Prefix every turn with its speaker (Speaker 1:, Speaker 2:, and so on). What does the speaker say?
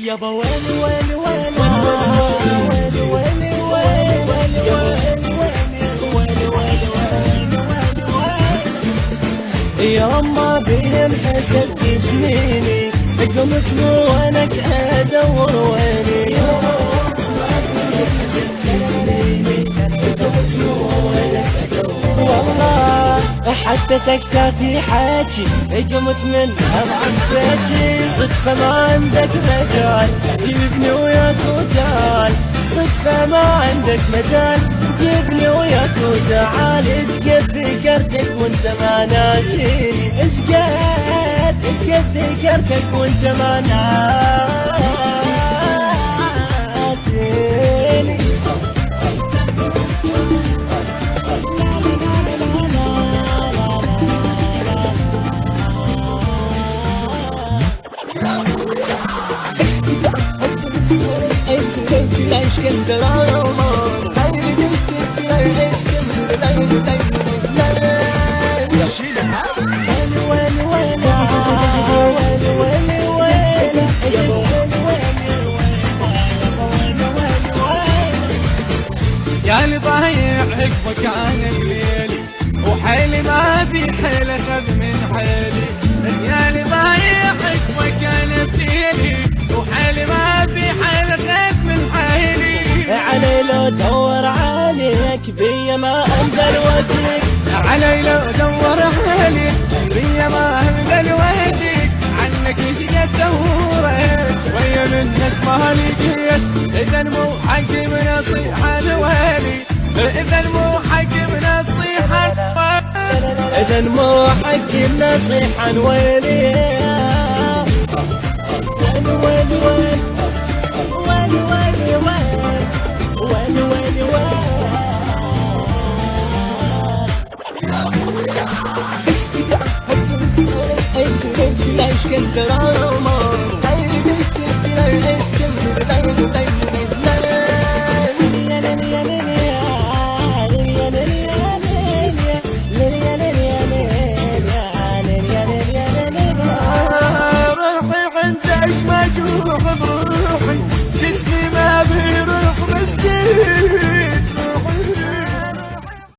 Speaker 1: يابا ويلي ويلي ويلي ويلي ويلي ويلي ويلي ويلي يوم ما بين حسبت سنيني قمت وينك ادور ويني يوم ما بين حسبت سنيني قمت وينك ادور والله حتى سكتاتي حاجي قمت من أضعفتي صدفة ما عندك مجال تجيبني وياك وتعال صدفة ما عندك مجال تجيبني وياك وتعال اشقد ذكرتك وانت ما ناسيني اشقد ذكرتك وانت ما ناسيني
Speaker 2: يا اللي ضايع حقك عن الليل وحيلي ما في حيل اخذ من حيلي يا اللي ضايع حقك عن الليل وحيلي ما في حيل اخذ من حيلي
Speaker 1: علي لو دور عليك بيا ما انزل وجهك
Speaker 2: علي لو دور عليك بيا ما انزل وجهك عنك جيت دورت ويا منك ما لقيت اذا مو حقي بنصيحة لويلي اذا مو حقي بنصيحة
Speaker 1: اذا مو حقي بنصيحة ويلي ويلي ويلي ويلي ويلي ويلي ويلي
Speaker 2: ايش كنت